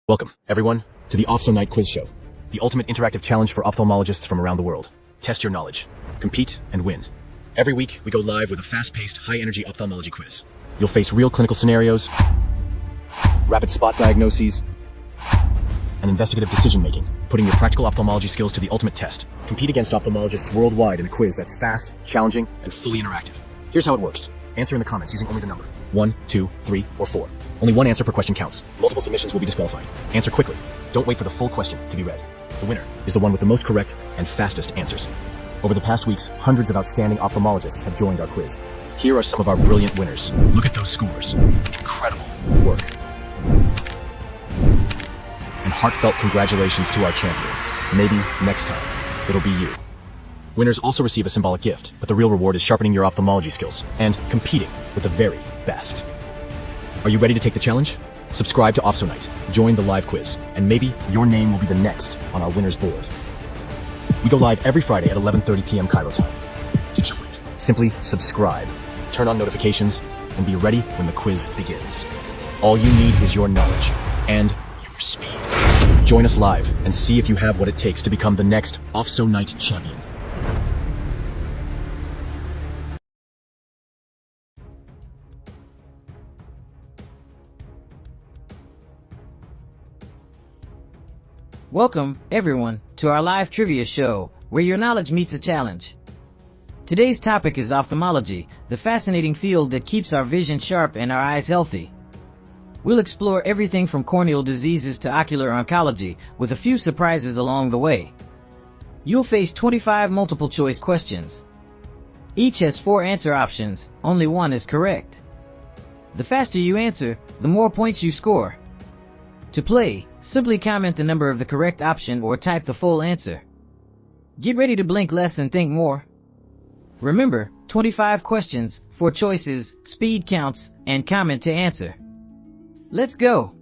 Welcome, everyone, to the OphthoKnight quiz show, the ultimate interactive challenge for ophthalmologists from around the world. Test your knowledge, compete, and win. Every week, we go live with a fast-paced, high-energy ophthalmology quiz. You'll face real clinical scenarios, rapid spot diagnoses, and investigative decision-making, putting your practical ophthalmology skills to the ultimate test. Compete against ophthalmologists worldwide in a quiz that's fast, challenging, and fully interactive. Here's how it works. Answer in the comments using only the number 1, 2, 3, or 4. Only one answer per question counts. Multiple submissions will be disqualified. Answer quickly. Don't wait for the full question to be read. The winner is the one with the most correct and fastest answers. Over the past weeks, hundreds of outstanding ophthalmologists have joined our quiz. Here are some of our brilliant winners. Look at those scores. Incredible work. And heartfelt congratulations to our champions. Maybe next time, it'll be you. Winners also receive a symbolic gift, but the real reward is sharpening your ophthalmology skills and competing with the very best. Are you ready to take the challenge? Subscribe to OphthoKnight, join the live quiz, and maybe your name will be the next on our winner's board. We go live every Friday at 11:30 p.m. Cairo time. To join, simply subscribe, turn on notifications, and be ready when the quiz begins. All you need is your knowledge and your speed. Join us live and see if you have what it takes to become the next OphthoKnight champion. Welcome, everyone, to our live trivia show, where your knowledge meets a challenge. Today's topic is ophthalmology, the fascinating field that keeps our vision sharp and our eyes healthy. We'll explore everything from corneal diseases to ocular oncology, with a few surprises along the way. You'll face 25 multiple-choice questions. Each has 4 answer options, only one is correct. The faster you answer, the more points you score. To play, simply comment the number of the correct option or type the full answer. Get ready to blink less and think more. Remember, 25 questions, 4 choices, speed counts, and comment to answer. Let's go!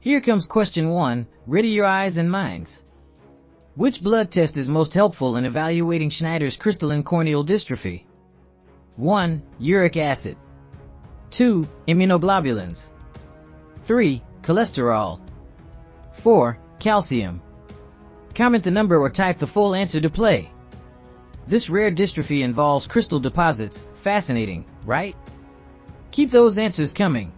Here comes question 1. Ready your eyes and minds. Which blood test is most helpful in evaluating Schneider's crystalline corneal dystrophy? 1. Uric acid. 2. Immunoglobulins. 3. Cholesterol. 4. Calcium. Comment the number or type the full answer to play. This rare dystrophy involves crystal deposits. Fascinating, right? Keep those answers coming.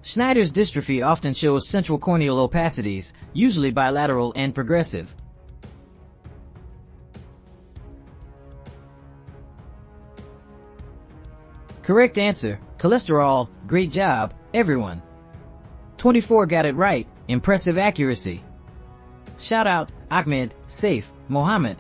Schneider's dystrophy often shows central corneal opacities, usually bilateral and progressive. Correct answer, cholesterol. Great job, everyone. 24 got it right. Impressive accuracy. Shout out, Ahmed, Saif, Mohammed.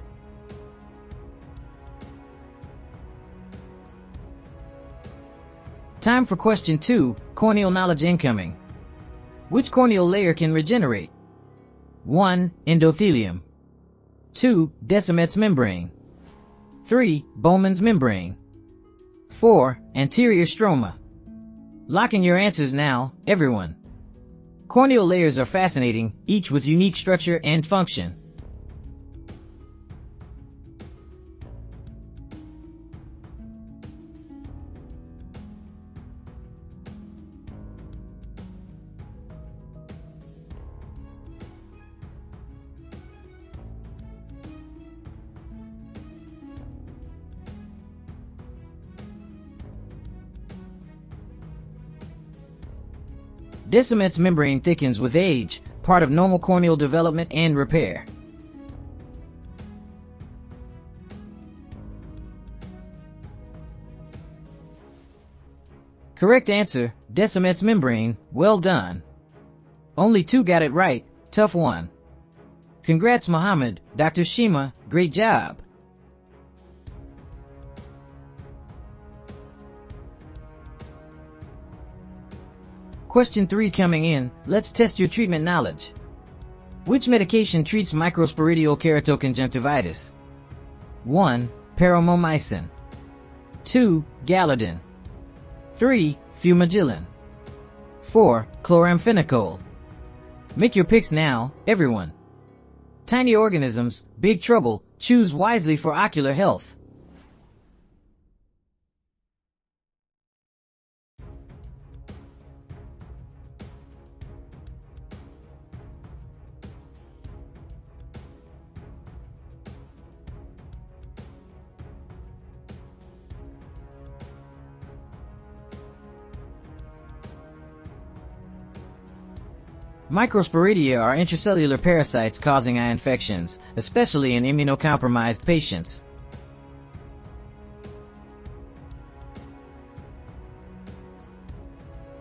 Time for question 2, corneal knowledge incoming. Which corneal layer can regenerate? 1. Endothelium. 2. Descemet's membrane. 3. Bowman's membrane. 4. Anterior stroma. Lock in your answers now, everyone. Corneal layers are fascinating, each with unique structure and function. Descemet's membrane thickens with age, part of normal corneal development and repair. Correct answer, Descemet's membrane. Well done. Only 2 got it right. Tough one. Congrats, Mohammed. Dr. Shima, great job. Question 3 coming in. Let's test your treatment knowledge. Which medication treats microsporidial keratoconjunctivitis? 1. Paromomycin. 2. Galidin. 3. Fumagillin. 4. Chloramphenicol. Make your picks now, everyone. Tiny organisms, big trouble. Choose wisely for ocular health. Microsporidia are intracellular parasites causing eye infections, especially in immunocompromised patients.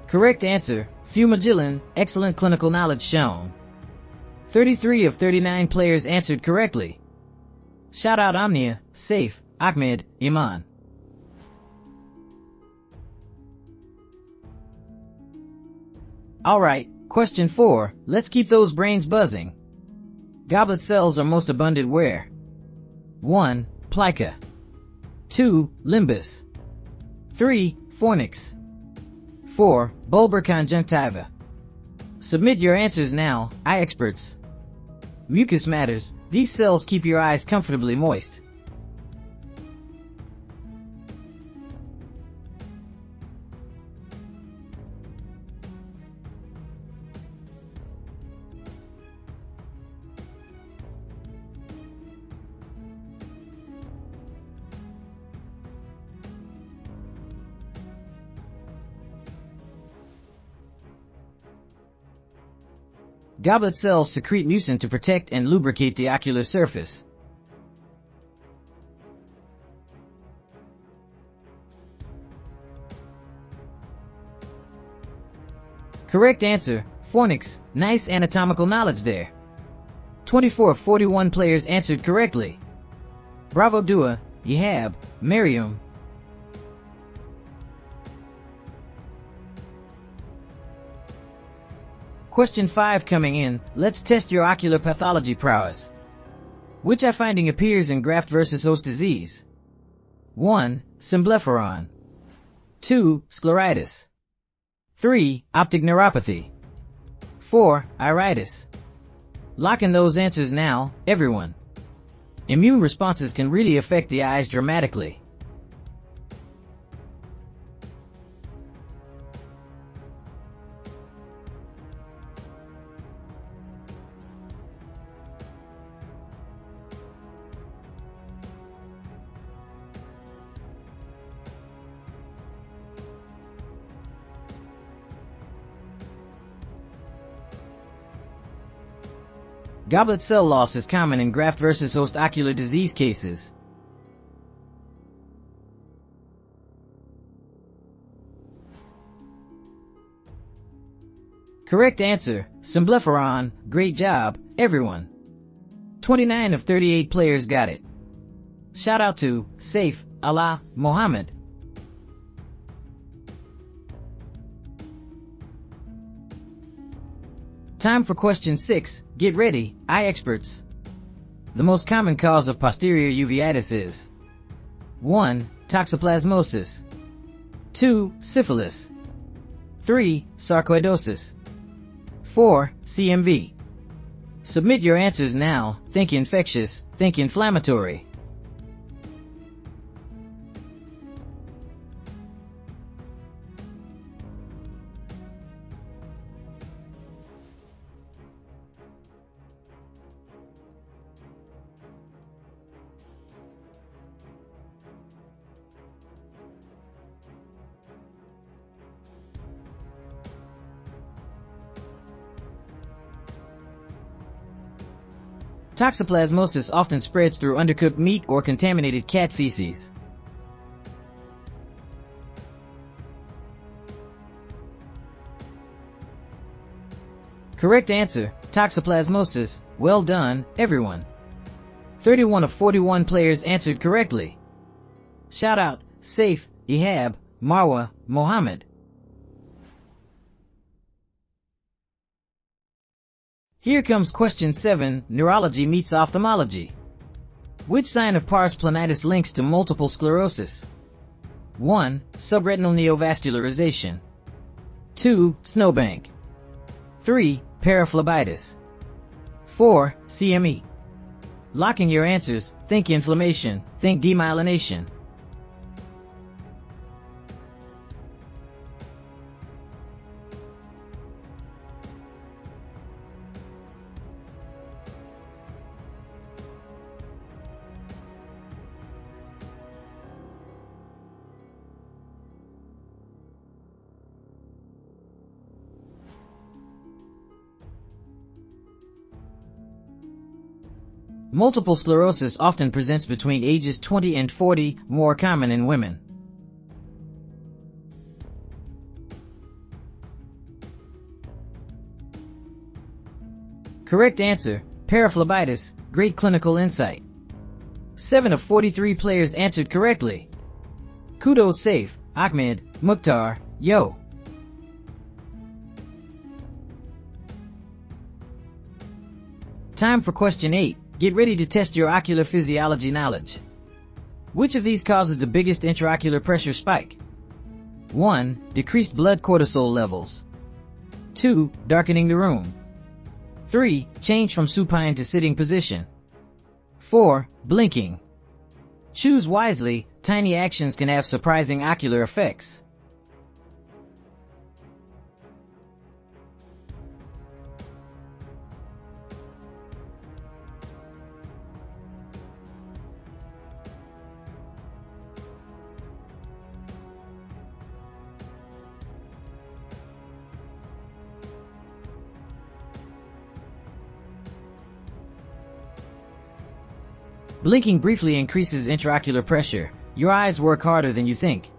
Correct answer, Fumagillin. Excellent clinical knowledge shown. 33 of 39 players answered correctly. Shout out Omnia, Saif, Ahmed, Iman. Alright, question 4, let's keep those brains buzzing. Goblet cells are most abundant where? 1. Plica. 2. Limbus. 3. Fornix. 4. Bulbar conjunctiva. Submit your answers now, eye experts. Mucus matters. These cells keep your eyes comfortably moist. Goblet cells secrete mucin to protect and lubricate the ocular surface. Correct answer, Fornix. Nice anatomical knowledge there. 24 of 41 players answered correctly. Bravo Dua, Yehab, Miriam. Question 5 coming in, let's test your ocular pathology prowess. Which eye finding appears in graft versus host disease? 1. Symblepharon. 2. Scleritis. 3. Optic neuropathy. 4. Iritis. Lock in those answers now, everyone. Immune responses can really affect the eyes dramatically. Goblet cell loss is common in graft versus host ocular disease cases. Correct answer, Symblepharon. Great job, everyone. 29 of 38 players got it. Shout out to Saif Allah Mohammed. Time for question 6. Get ready, eye experts. The most common cause of posterior uveitis is 1. Toxoplasmosis. 2. Syphilis. 3. Sarcoidosis. 4. CMV. Submit your answers now. Think infectious, think inflammatory. Toxoplasmosis often spreads through undercooked meat or contaminated cat feces. Correct answer, toxoplasmosis. Well done, everyone. 31 of 41 players answered correctly. Shout out, Saif, Ihab, Marwa, Mohammed. Here comes question 7, neurology meets ophthalmology. Which sign of pars planitis links to multiple sclerosis? 1. Subretinal neovascularization. 2. Snowbank. 3. Paraphlebitis. 4. CME. Locking your answers, think inflammation, think demyelination. Multiple sclerosis often presents between ages 20 and 40, more common in women. Correct answer, paraphlebitis. Great clinical insight. 7 of 43 players answered correctly. Kudos Saif, Ahmed, Mukhtar, yo. Time for question 8. Get ready to test your ocular physiology knowledge. Which of these causes the biggest intraocular pressure spike? 1. Decreased blood cortisol levels. 2. Darkening the room. 3. Change from supine to sitting position. 4. Blinking. Choose wisely, tiny actions can have surprising ocular effects. Blinking briefly increases intraocular pressure. Your eyes work harder than you think.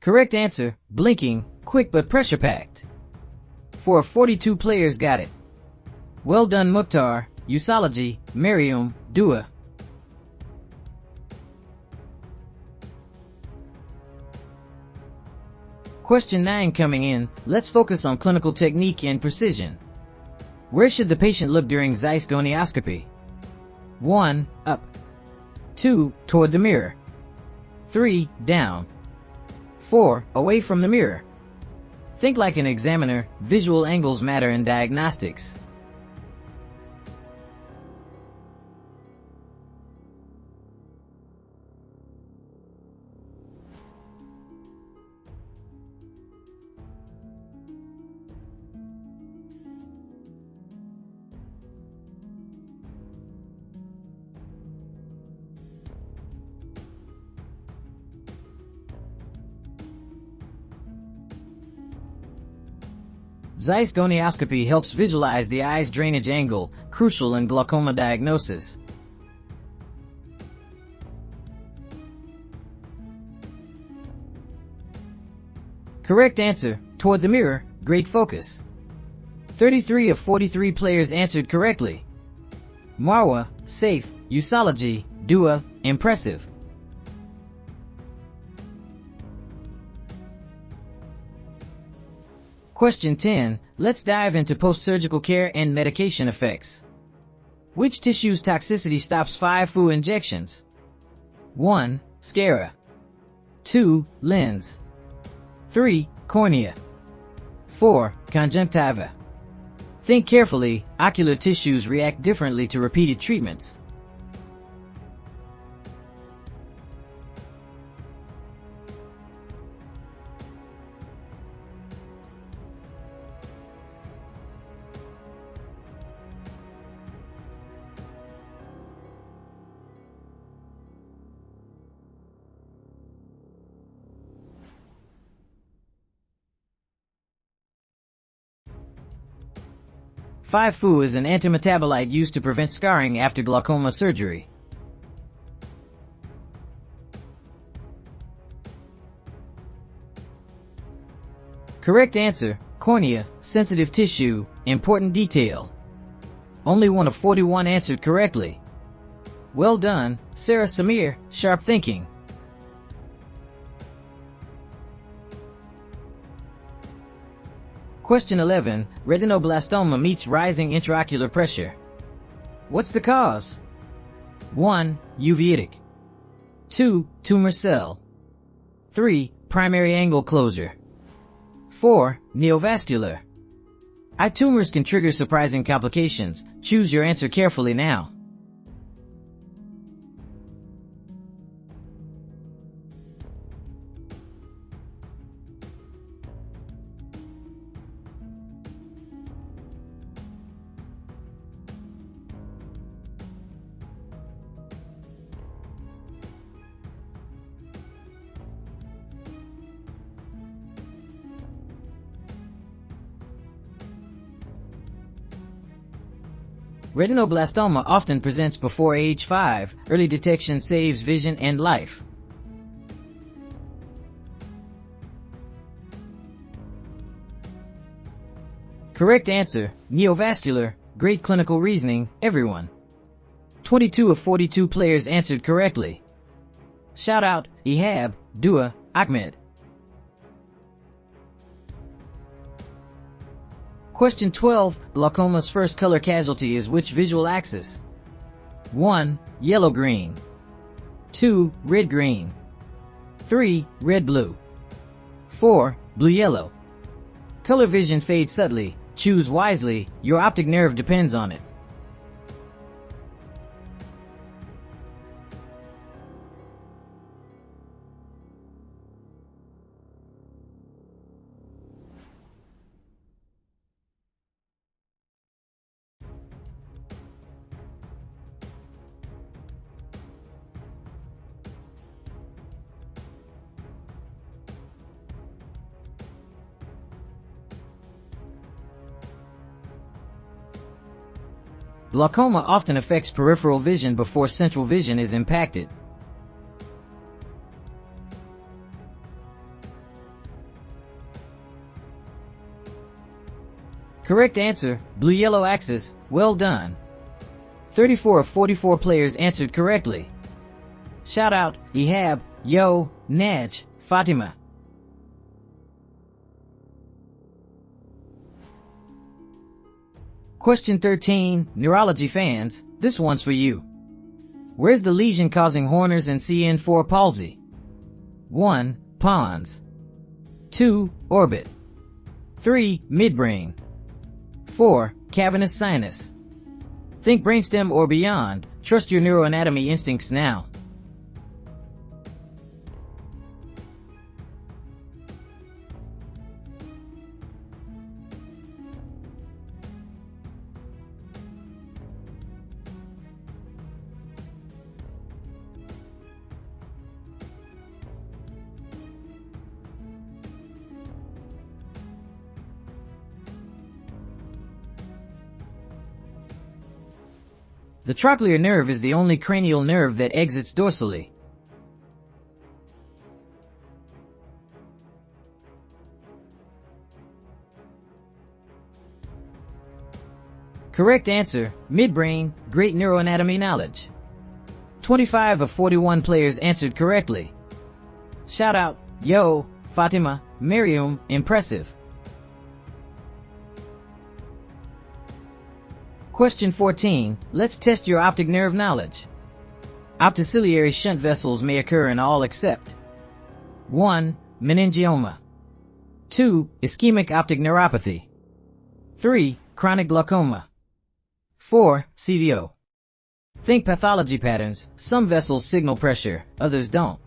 Correct answer, blinking, quick but pressure-packed. 4 of 42 players got it. Well done Mukhtar, Usology, Miriam, Dua. Question 9 coming in, let's focus on clinical technique and precision. Where should the patient look during Zeiss gonioscopy? 1. Up. 2. Toward the mirror. 3. Down. 4. Away from the mirror. Think like an examiner, visual angles matter in diagnostics. Zeiss gonioscopy helps visualize the eye's drainage angle, crucial in glaucoma diagnosis. Correct answer, toward the mirror, great focus. 33 of 43 players answered correctly. Marwa, safe, Usology, Dua, impressive. Question 10, let's dive into post-surgical care and medication effects. Which tissue's toxicity stops 5 Fu injections? 1. Sclera. 2. Lens. 3. Cornea. 4. Conjunctiva. Think carefully, ocular tissues react differently to repeated treatments. Five Fu is an antimetabolite used to prevent scarring after glaucoma surgery. Correct answer, cornea, sensitive tissue, important detail. Only 1 of 41 answered correctly. Well done, Sarah Samir, sharp thinking. Question 11, retinoblastoma meets rising intraocular pressure. What's the cause? 1. Uveitic. 2. Tumor cell. 3. Primary angle closure. 4. Neovascular. Eye tumors can trigger surprising complications. Choose your answer carefully now. Retinoblastoma often presents before age 5. Early detection saves vision and life. Correct answer, neovascular. Great clinical reasoning, everyone. 22 of 42 players answered correctly. Shout out, Ihab, Dua, Ahmed. Question 12, glaucoma's first color casualty is which visual axis? 1. Yellow-green. 2. Red-green. 3. Red-blue. 4. Blue-yellow. Color vision fades subtly. Choose wisely. Your optic nerve depends on it. Glaucoma often affects peripheral vision before central vision is impacted. Correct answer, blue-yellow axis. Well done. 34 of 44 players answered correctly. Shout out, Ihab, Yo, Naj, Fatima. Question 13, neurology fans, this one's for you. Where's the lesion causing Horner's and CN4 palsy? 1. Pons. 2. Orbit. 3. Midbrain. 4. Cavernous sinus. Think brainstem or beyond. Trust your neuroanatomy instincts now. The trochlear nerve is the only cranial nerve that exits dorsally. Correct answer, midbrain, great neuroanatomy knowledge. 25 of 41 players answered correctly. Shout out, yo, Fatima, Miriam, impressive. Question 14, let's test your optic nerve knowledge. Optociliary shunt vessels may occur in all except 1. Meningioma. 2. Ischemic optic neuropathy. 3. Chronic glaucoma. 4. CVO. Think pathology patterns, some vessels signal pressure, others don't.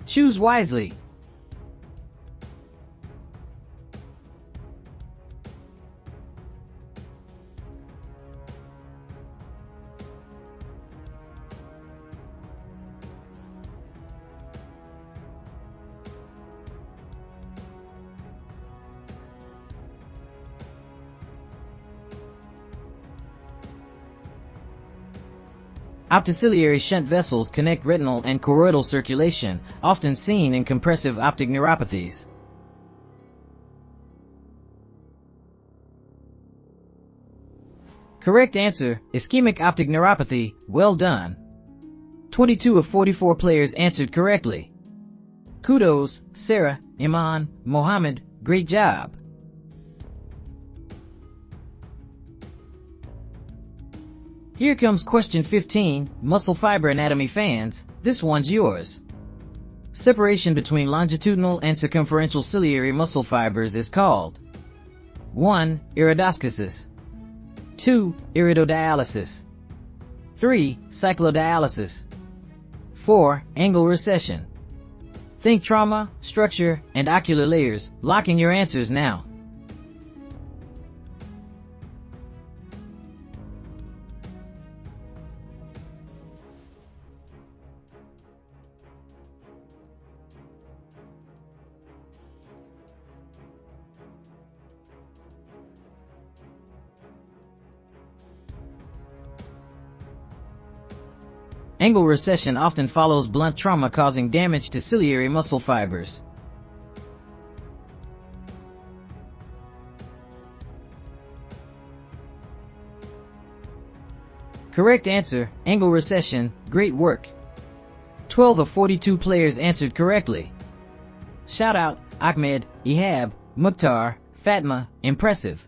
Choose wisely. Optociliary shunt vessels connect retinal and choroidal circulation, often seen in compressive optic neuropathies. Correct answer, ischemic optic neuropathy, well done. 22 of 44 players answered correctly. Kudos, Sarah, Iman, Mohammed, great job. Here comes question 15, muscle fiber anatomy fans, this one's yours. Separation between longitudinal and circumferential ciliary muscle fibers is called 1. Iridoscopy. 2. Iridodialysis. 3. Cyclodialysis. 4. Angle recession. Think trauma, structure, and ocular layers, locking your answers now. Angle recession often follows blunt trauma causing damage to ciliary muscle fibers. Correct answer, angle recession, great work. 12 of 42 players answered correctly. Shout out, Ahmed, Ihab, Mukhtar, Fatma, impressive.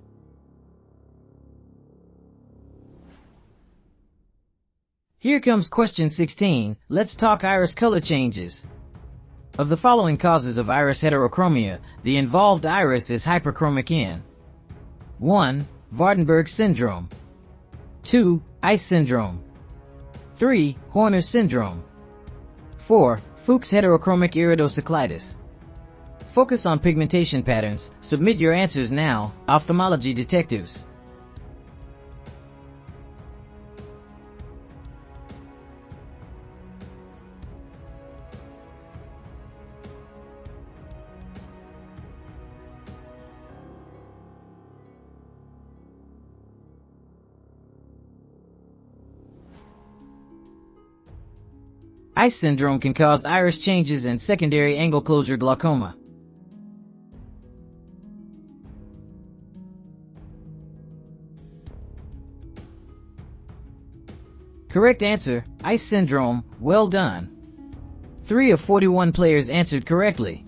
Here comes question 16, let's talk iris color changes. Of the following causes of iris heterochromia, the involved iris is hyperchromic in 1. Vardenberg syndrome. 2. Ice syndrome. 3. Horner syndrome. 4. Fuchs heterochromic iridocyclitis. Focus on pigmentation patterns, submit your answers now, ophthalmology detectives. Ice syndrome can cause iris changes and secondary angle closure glaucoma. Correct answer, ice syndrome, well done. 3 of 41 players answered correctly.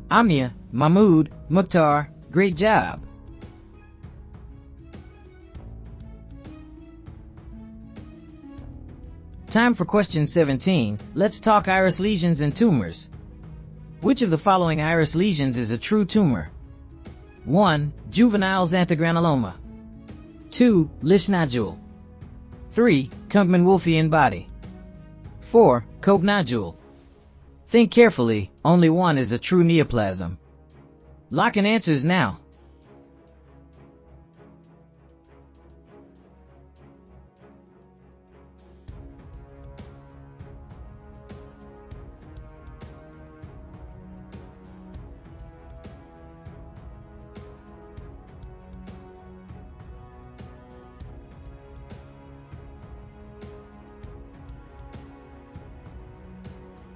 Amnia, Mahmood, Mukhtar, great job. Time for question 17. Let's talk iris lesions and tumors. Which of the following iris lesions is a true tumor? 1. Juvenile xanthogranuloma. 2. Lish nodule. 3. Kumpman-Wolfian body. 4. Cope nodule. Think carefully, only one is a true neoplasm. Lock in answers now.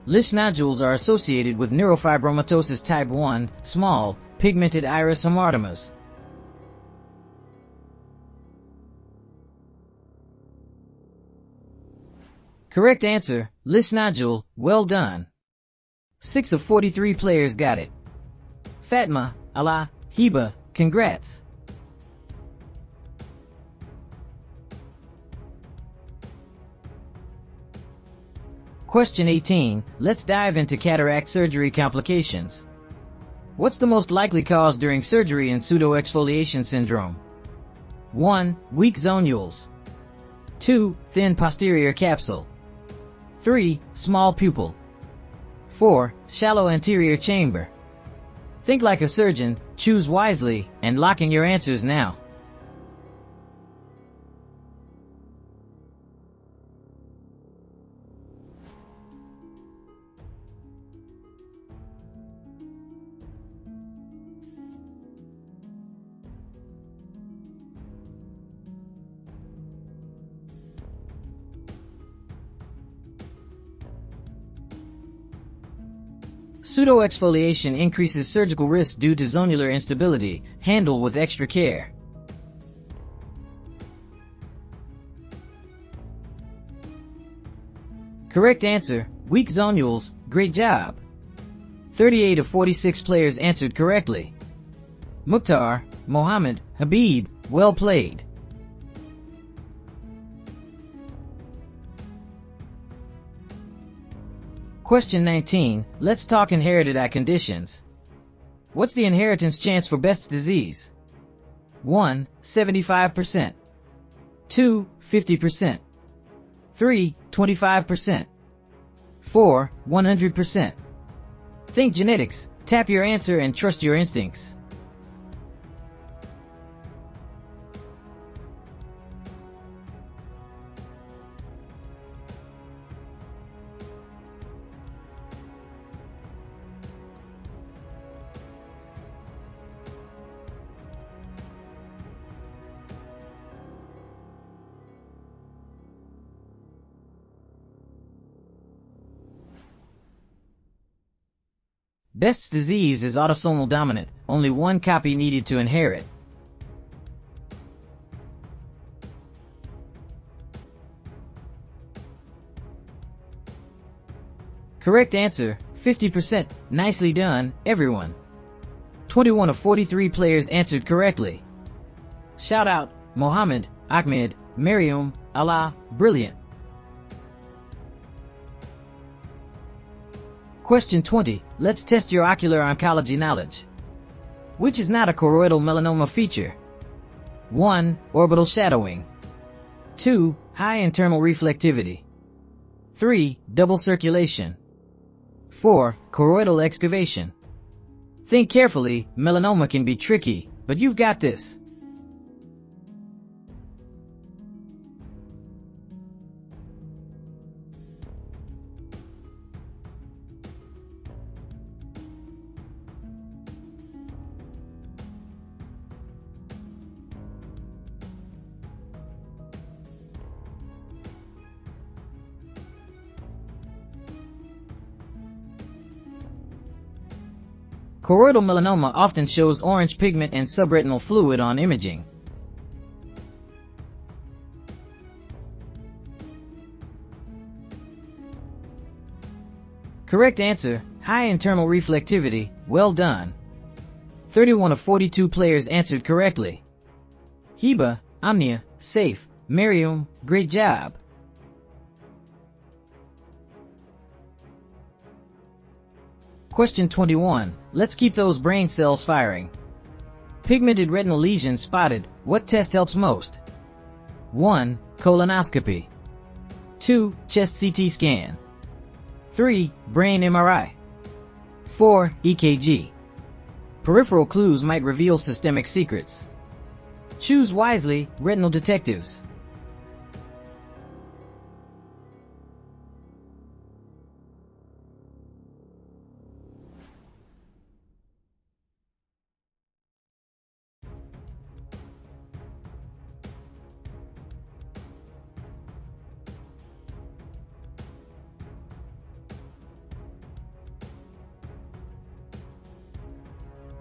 Lish nodules are associated with neurofibromatosis type 1, small, pigmented iris hamartomas. Correct answer, Lish nodule, well done. 6 of 43 players got it. Fatma, Allah, Hiba, congrats. Question 18. Let's dive into cataract surgery complications. What's the most likely cause during surgery in pseudoexfoliation syndrome? 1. Weak zonules. 2. Thin posterior capsule. 3. Small pupil. 4. Shallow anterior chamber. Think like a surgeon, choose wisely, and lock in your answers now. Pseudoexfoliation increases surgical risk due to zonular instability. Handle with extra care. Correct answer, weak zonules, great job. 38 of 46 players answered correctly. Mukhtar, Mohammed, Habib, well played. Question 19. Let's talk inherited eye conditions. What's the inheritance chance for Best's disease? 1. 75%. 2. 50%. 3. 25%. 4. 100%. Think genetics, tap your answer and trust your instincts. Best's disease is autosomal dominant, only one copy needed to inherit. Correct answer, 50%. Nicely done, everyone. 21 of 43 players answered correctly. Shout out, Mohammed, Ahmed, Mariam, Allah, brilliant. Question 20. Let's test your ocular oncology knowledge. Which is not a choroidal melanoma feature? 1. Orbital shadowing. 2. High internal reflectivity. 3. Double circulation. 4. Choroidal excavation. Think carefully, melanoma can be tricky, but you've got this. Choroidal melanoma often shows orange pigment and subretinal fluid on imaging. Correct answer, high internal reflectivity, well done. 31 of 42 players answered correctly. Hiba, Amnia, Safe, Mariam, great job. Question 21. Let's keep those brain cells firing. Pigmented retinal lesions spotted. What test helps most? 1. Colonoscopy. 2. Chest CT scan. 3. Brain MRI. 4. EKG. Peripheral clues might reveal systemic secrets. Choose wisely, retinal detectives.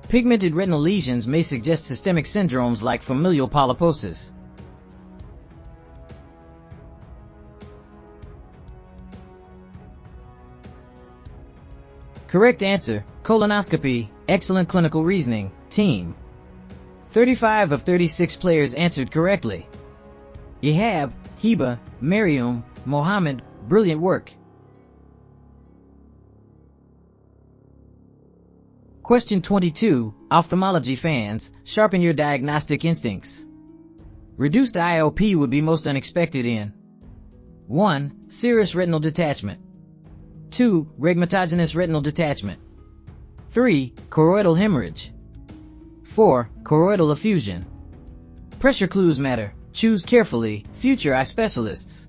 Pigmented retinal lesions may suggest systemic syndromes like familial polyposis. Correct answer, colonoscopy. Excellent clinical reasoning, team. 35 of 36 players answered correctly. Ihab, Heba, Mariam, Mohammed, brilliant work. Question 22. Ophthalmology fans, sharpen your diagnostic instincts. Reduced IOP would be most unexpected in 1. Serous retinal detachment. 2. Rhegmatogenous retinal detachment. 3. Choroidal hemorrhage. 4. Choroidal effusion. Pressure clues matter. Choose carefully, future eye specialists.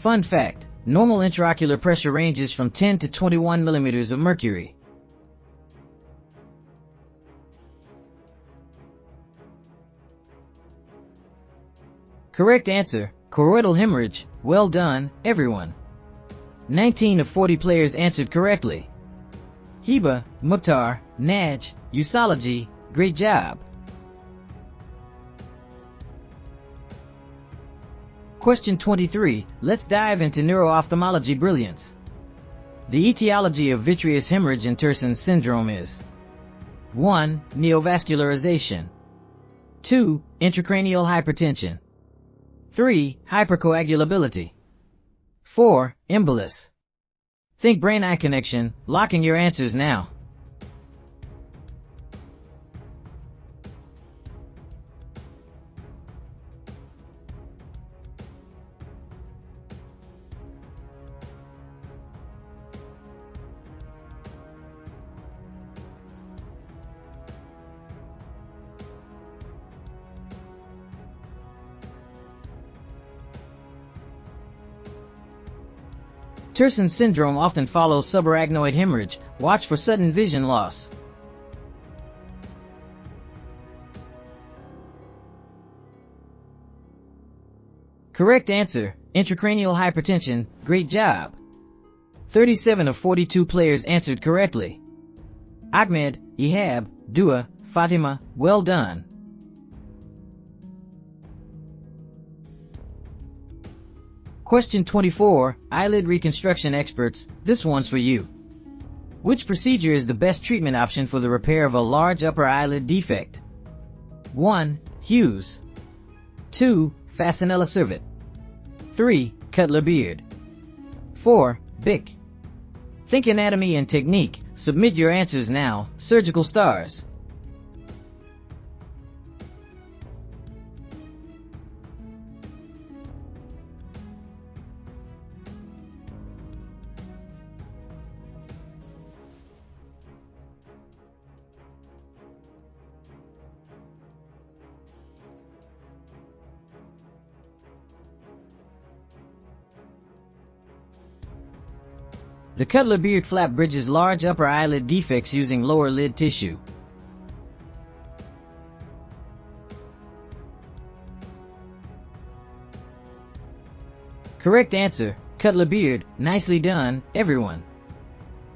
Fun fact, normal intraocular pressure ranges from 10 to 21 millimeters of mercury. Correct answer, choroidal hemorrhage. Well done, everyone. 19 of 40 players answered correctly. Heba, Mukhtar, Naj, Usology, great job. Question 23. Let's dive into neuro-ophthalmology brilliance. The etiology of vitreous hemorrhage in Terson's syndrome is 1. Neovascularization. 2. Intracranial hypertension. 3. Hypercoagulability. 4. Embolus. Think brain-eye connection, locking your answers now. Terson's syndrome often follows subarachnoid hemorrhage. Watch for sudden vision loss. Correct answer, intracranial hypertension. Great job. 37 of 42 players answered correctly. Ahmed, Ihab, Dua, Fatima, well done. Question 24. Eyelid reconstruction experts, this one's for you. Which procedure is the best treatment option for the repair of a large upper eyelid defect? 1. Hughes. 2. Fasinella Cervit. 3. Cutler beard. 4. Bic. Think anatomy and technique. Submit your answers now. Surgical stars. The Cutler beard flap bridges large upper eyelid defects using lower lid tissue. Correct answer, Cutler beard. Nicely done, everyone.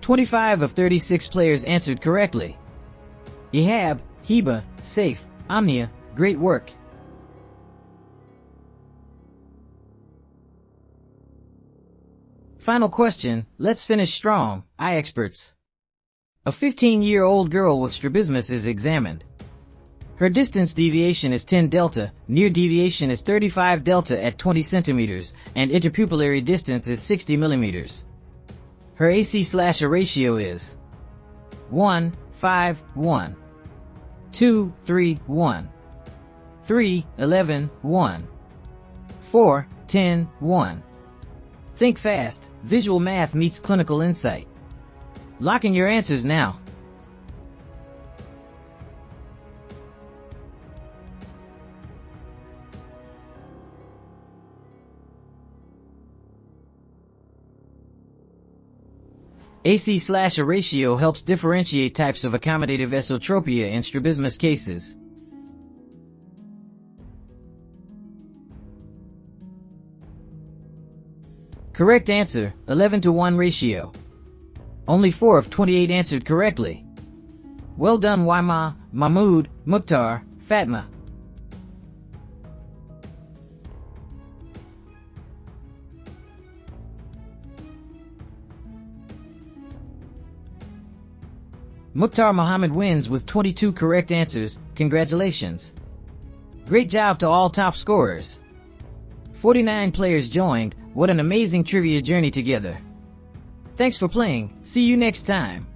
25 of 36 players answered correctly. Ihab, Heba, Safe, Omnia, great work. Final question, let's finish strong, eye experts. A 15-year-old girl with strabismus is examined. Her distance deviation is 10 delta, near deviation is 35 delta at 20 centimeters, and interpupillary distance is 60 millimeters. Her AC/A ratio is 1, 5, 1, 2, 3, 1, 3, 11, 1, 4, 10, 1. Think fast, visual math meets clinical insight. Lock in your answers now. AC/A ratio helps differentiate types of accommodative esotropia in strabismus cases. Correct answer, 11:1 ratio. Only 4 of 28 answered correctly. Well done Waima, Mahmood, Mukhtar, Fatma. Mukhtar Muhammad wins with 22 correct answers. Congratulations. Great job to all top scorers. 49 players joined. What an amazing trivia journey together. Thanks for playing. See you next time.